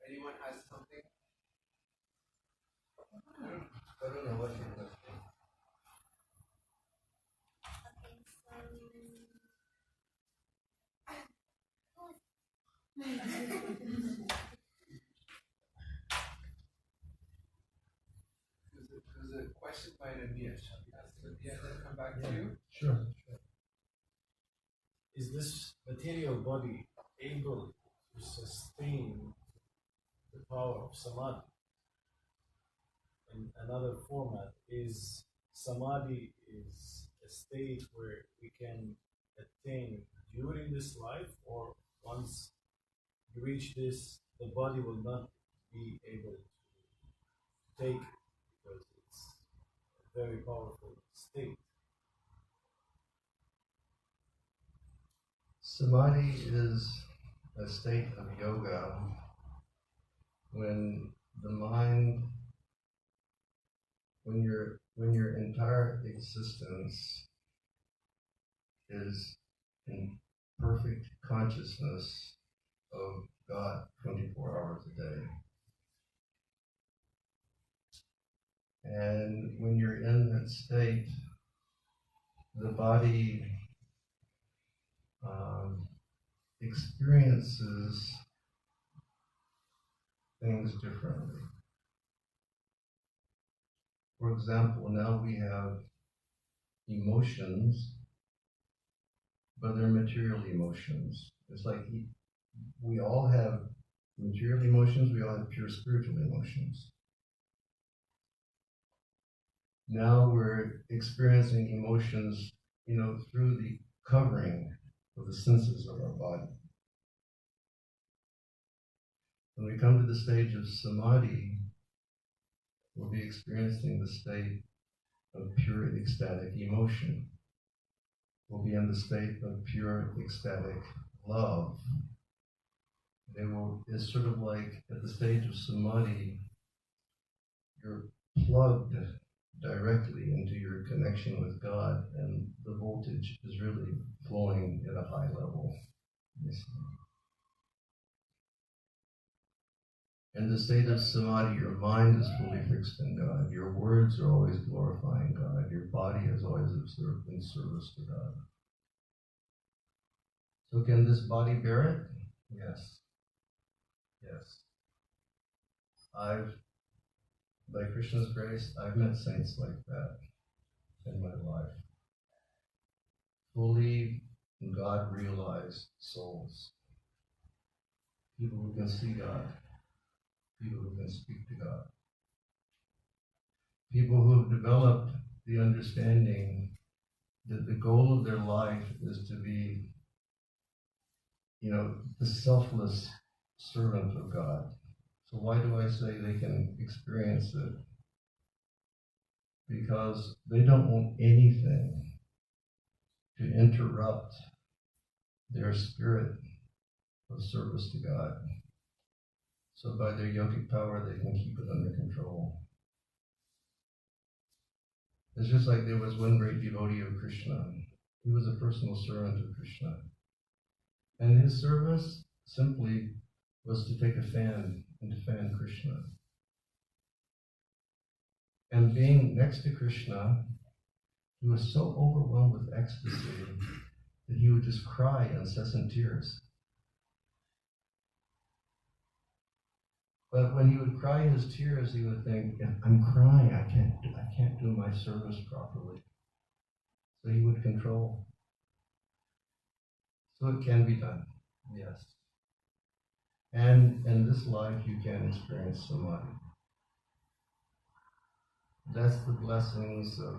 Anyone has something? I don't know what you're listening. There's a question by Nadia. Shall we ask Nadia and then come back to you? Sure. Is this material body able to sustain the power of samadhi? In another format, is samadhi is a state where we can attain during this life, or once you reach this, the body will not be able to take it because it's a very powerful state? Samadhi is a state of yoga when the mind, when your entire existence is in perfect consciousness of God 24 hours a day. And when you're in that state, the body experiences things differently. For example, now we have emotions, but they're material emotions. It's like we all have material emotions, we all have pure spiritual emotions. Now we're experiencing emotions, through the covering of the senses of our body. When we come to the stage of samadhi, we'll be experiencing the state of pure ecstatic emotion. We'll be in the state of pure ecstatic love. It's sort of like at the stage of samadhi, you're plugged directly into your connection with God, and the voltage is really flowing at a high level. In the state of samadhi, your mind is fully fixed in God. Your words are always glorifying God. Your body is always observed in service to God. So can this body bear it? Yes. Yes. By Krishna's grace, I've met saints like that in my life. Fully God-realized souls. People who can see God. People who can speak to God. People who have developed the understanding that the goal of their life is to be, the selfless servant of God. So why do I say they can experience it? Because they don't want anything to interrupt their spirit of service to God. So by their yogic power, they can keep it under control. It's just like there was one great devotee of Krishna. He was a personal servant of Krishna. And his service simply was to take a fan and to fan Krishna. And being next to Krishna, he was so overwhelmed with ecstasy that he would just cry incessant tears. But when he would cry his tears, he would think, I'm crying, I can't do my service properly. So he would control. So it can be done, yes. And in this life, you can experience samadhi. That's the blessings of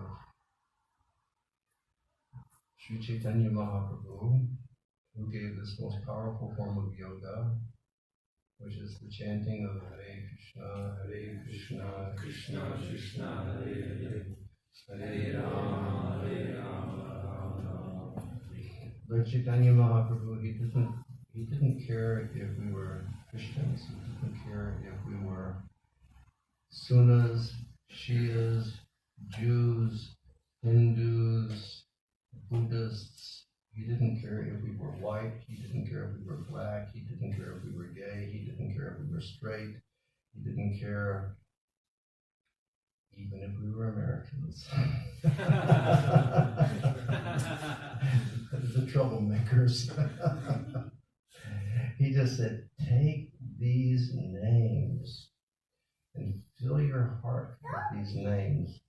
Sri Chaitanya Mahaprabhu, who gave this most powerful form of yoga, which is the chanting of Hare Krishna, Krishna Krishna, Hare Hare, Hare Rama, Rama Rama. Lord Chaitanya Mahaprabhu, he didn't care if we were Christians, he didn't care if we were Sunas, Shias, Jews, Hindus, Buddhists. He didn't care if we were white. He didn't care if we were black. He didn't care if we were gay. He didn't care if we were straight. He didn't care even if we were Americans. The troublemakers. He just said, take these names and fill your heart with these names.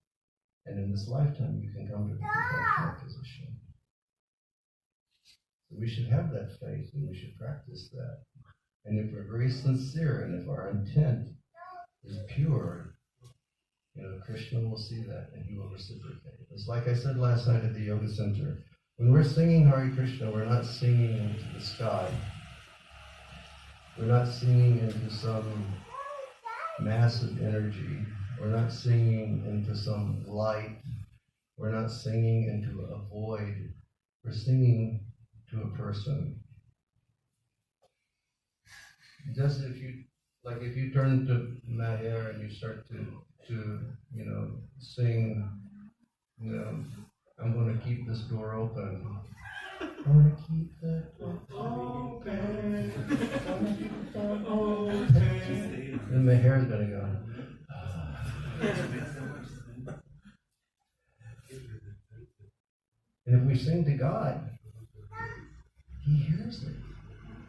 And in this lifetime, you can come to the perfectional position. So we should have that faith and we should practice that. And if we're very sincere and if our intent is pure, Krishna will see that and he will reciprocate. It's like I said last night at the yoga center. When we're singing Hare Krishna, we're not singing into the sky. We're not singing into some massive energy. We're not singing into some light. We're not singing into a void. We're singing to a person. Just if you turn to Maher and you start to sing, I'm going to keep this door open. I'm going to keep the door open. And Maher is going to go. And if we sing to God, he hears it.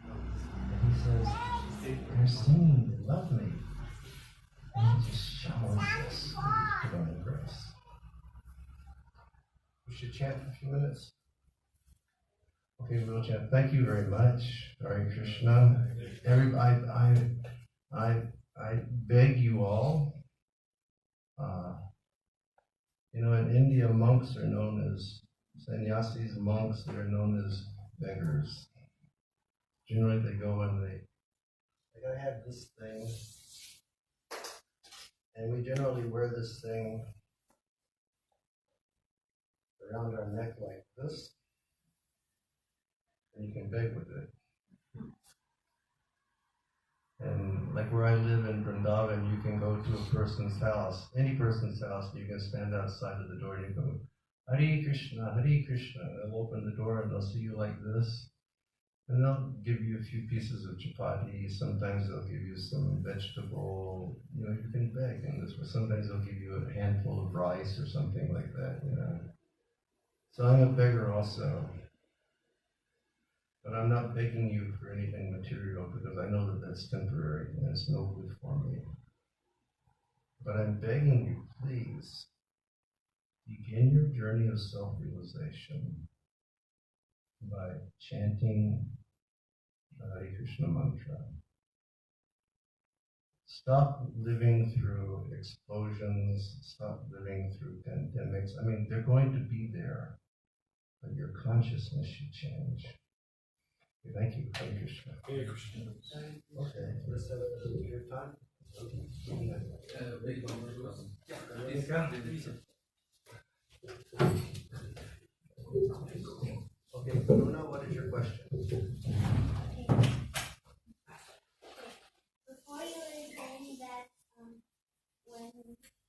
And he says, they're singing, they love me. And he just showers us with divine grace. We should chant for a few minutes. Okay, we'll chant. Thank you very much. Hare Krishna. I beg you all. In India, monks are known as sannyasis. Monks, they're known as beggars. Generally, they go and they gotta have this thing, and we generally wear this thing around our neck like this, and you can beg with it. And like where I live in Vrindavan, you can go to a person's house, any person's house, and you can stand outside of the door and you go, Hare Krishna, Hare Krishna. They'll open the door and they'll see you like this. And they'll give you a few pieces of chapati. Sometimes they'll give you some vegetable, you can beg in this way. Sometimes they'll give you a handful of rice or something like that, So I'm a beggar also. But I'm not begging you for anything material because I know that that's temporary and it's no good for me. But I'm begging you, please, begin your journey of self-realization by chanting the Hare Krishna mantra. Stop living through explosions, stop living through pandemics. I mean, they're going to be there, but your consciousness should change. Okay, thank you. Hare Krishna. Hare Krishna. Okay, let's have your time. Okay, Bruna, what is your question? Before you were saying that when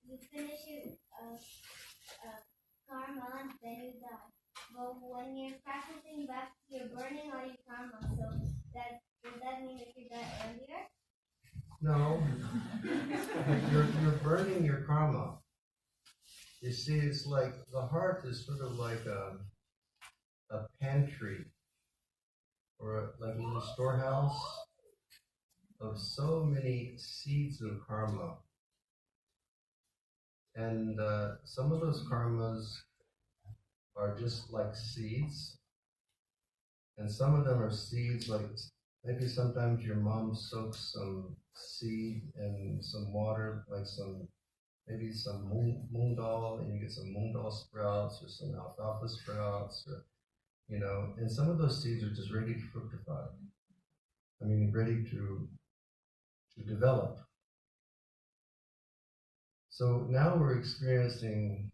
you finish your karma, then you die. But when you're practicing back, you're burning all your karma. So does that mean that you die earlier? No, you're burning your karma. You see, it's like the heart is sort of like a pantry or like a little storehouse of so many seeds of karma. And some of those karmas are just like seeds, and some of them are seeds like maybe sometimes your mom soaks some seed in some water, like maybe some moong dal, and you get some moong dal sprouts or some alfalfa sprouts, or and some of those seeds are just ready to fructify. I mean, ready to develop. So now we're experiencing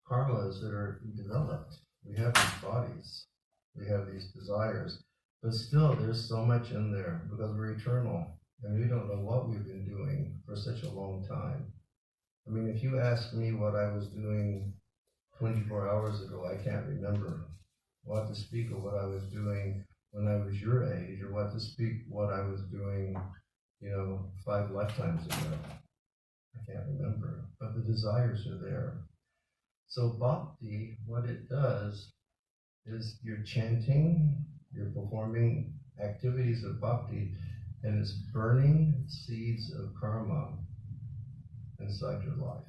karmas that are developed. We have these bodies, we have these desires, but still there's so much in there because we're eternal and we don't know what we've been doing for such a long time. I mean, if you ask me what I was doing 24 hours ago, I can't remember. What to speak of what I was doing when I was your age, or what to speak what I was doing, 5 lifetimes ago. I can't remember, but the desires are there. So bhakti, what it does is you're chanting, you're performing activities of bhakti, and it's burning seeds of karma inside your life,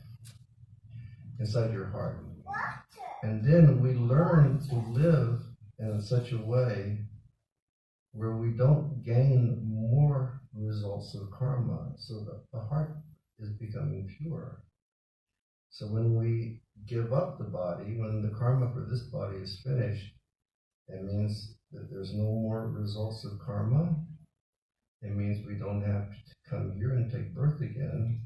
inside your heart. And then we learn to live in such a way where we don't gain more results of karma, so that the heart is becoming pure. So when we give up the body, when the karma for this body is finished, it means that there's no more results of karma. It means we don't have to come here and take birth again.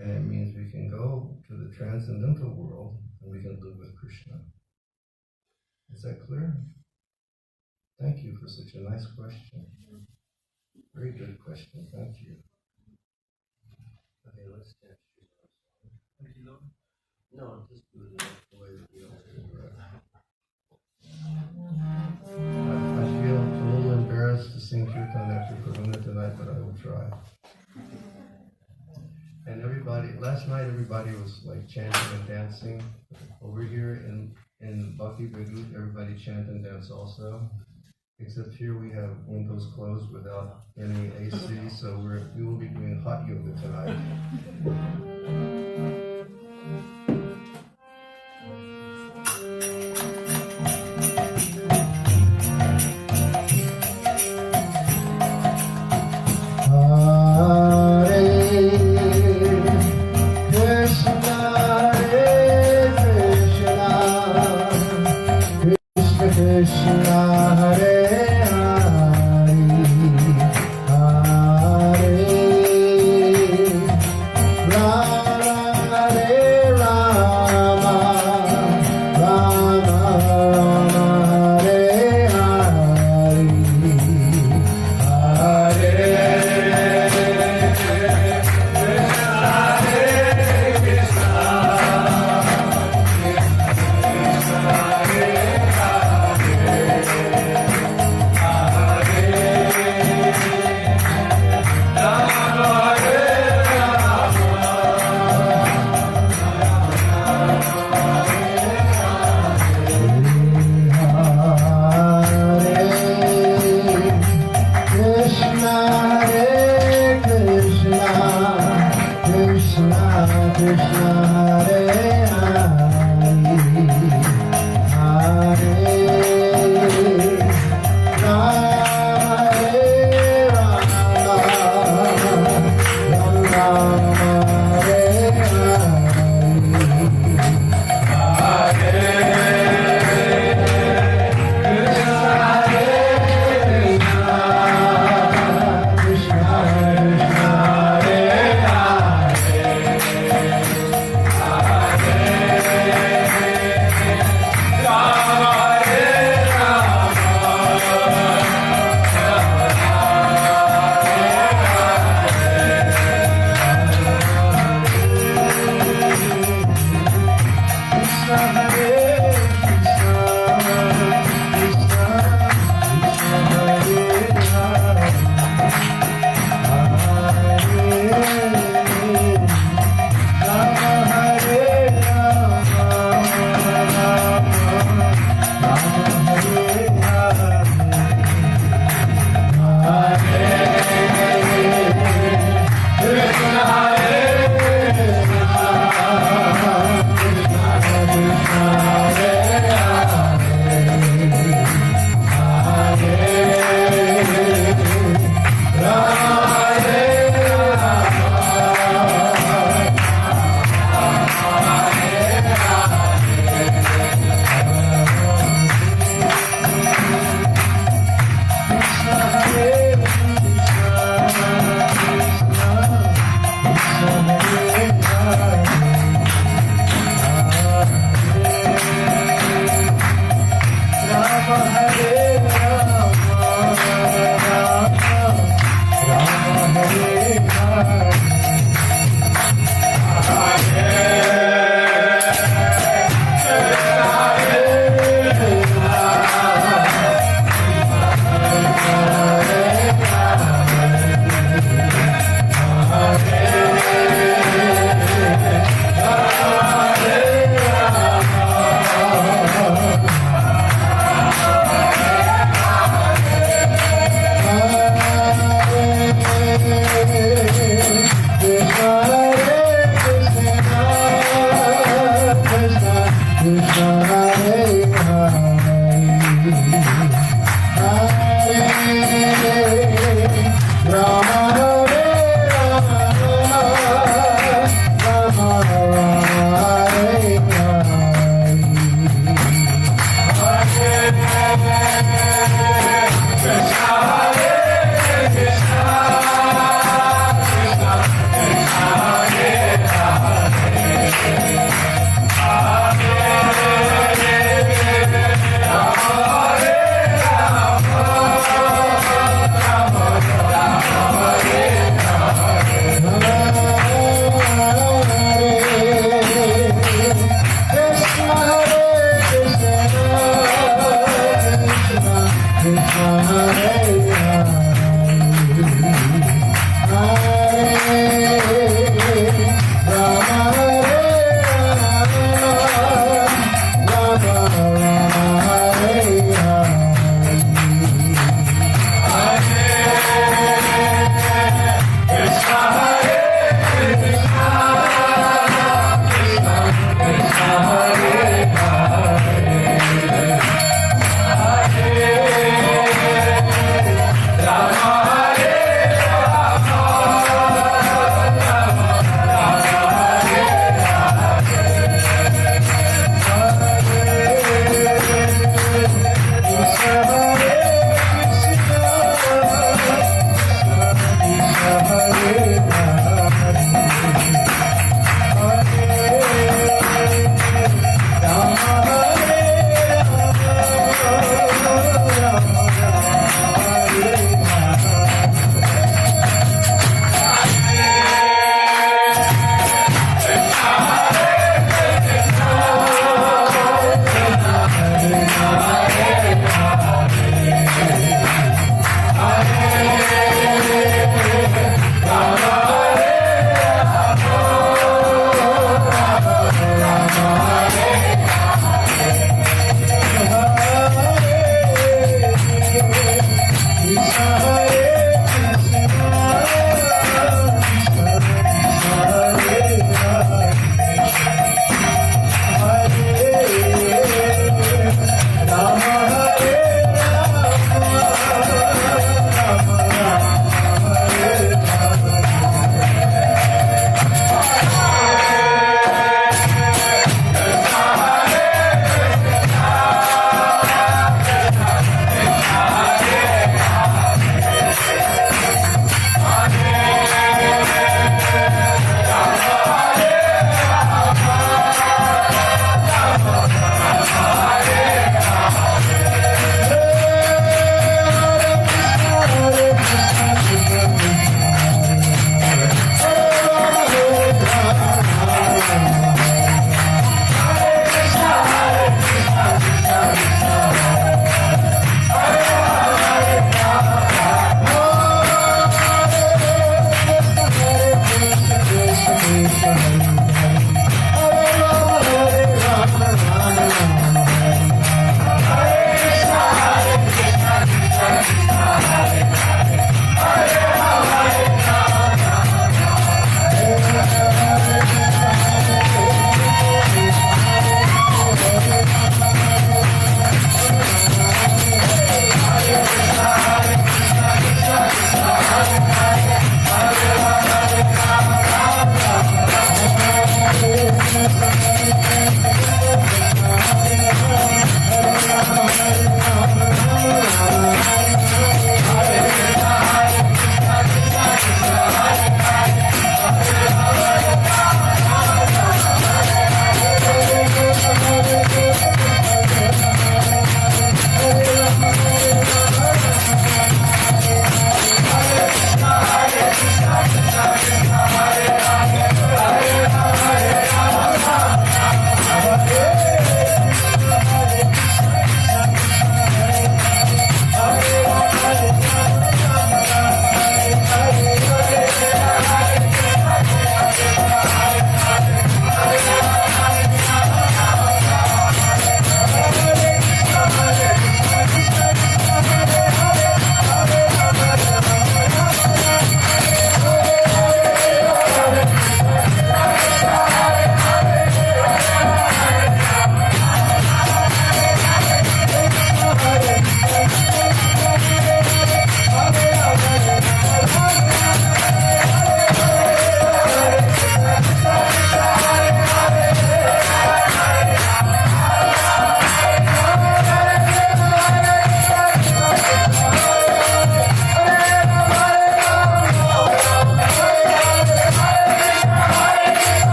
And it means we can go to the transcendental world and we can live with Krishna. Is that clear? Thank you for such a nice question. Very good question. Thank you. Okay, let's catch you. No, just do it the way that we always do it. I feel a little embarrassed to sing kirtan after Govinda tonight, but I will try. And last night everybody was like chanting and dancing. Over here in Bhakti Vedut, everybody chant and dance also. Except here we have windows closed without any AC, so we will be doing hot yoga tonight. Hare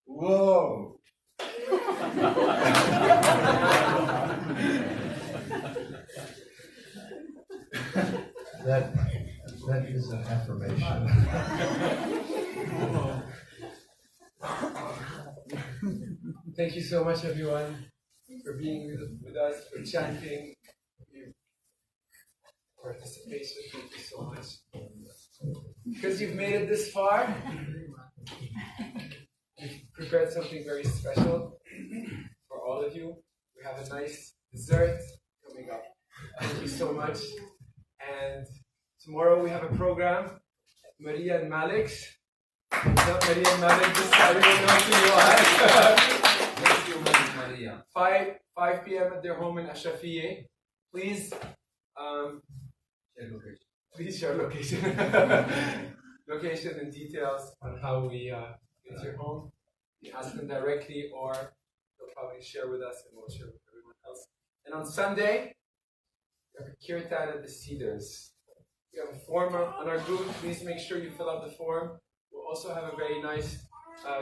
Whoa! That is an affirmation. Thank you so much, everyone, for being with us, for chanting, for your participation. Thank you so much. Because you've made it this far, we've prepared something very special for all of you. We have a nice dessert coming up. Thank you so much. And tomorrow we have a program, Maria and Malik's. What's up, Maria and Malik? This Saturday, Maria. 5 p.m. at their home in Ashafieh. Please share location. Location and details on how we get to your home. You ask them directly, or they'll probably share with us and we'll share with everyone else. And on Sunday, we have a kirtan at the Cedars. We have a form on our group. Please make sure you fill out the form. We'll also have a very nice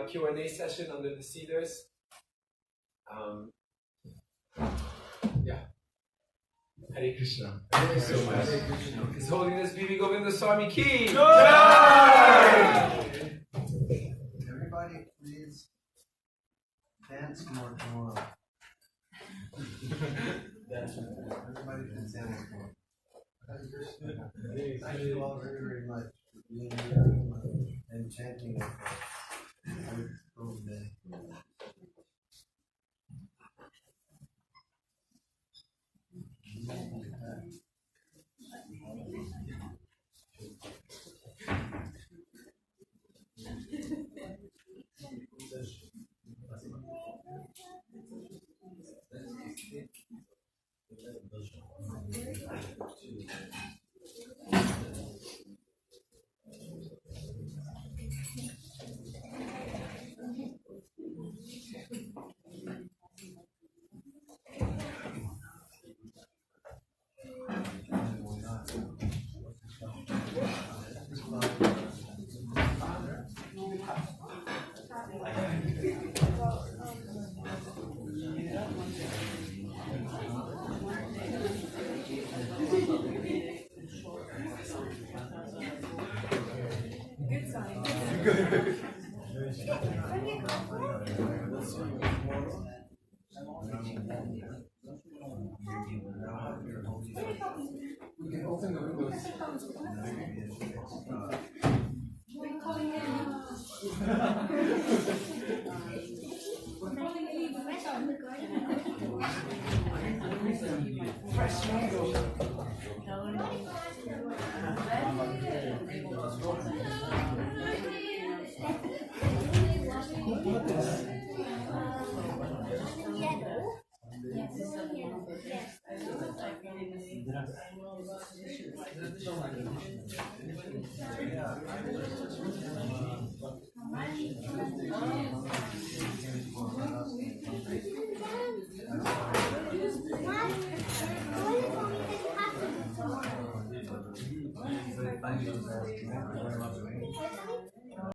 Q&A session under the Cedars. Yeah. Hare Krishna. Thank you so much. His Holiness Bibi Govinda Swami Ki. Everybody, please dance more tomorrow. Everybody can dance more. Thank you all very, very much for being here and chanting with us. Govinda. We can open the windows. Fresh mango.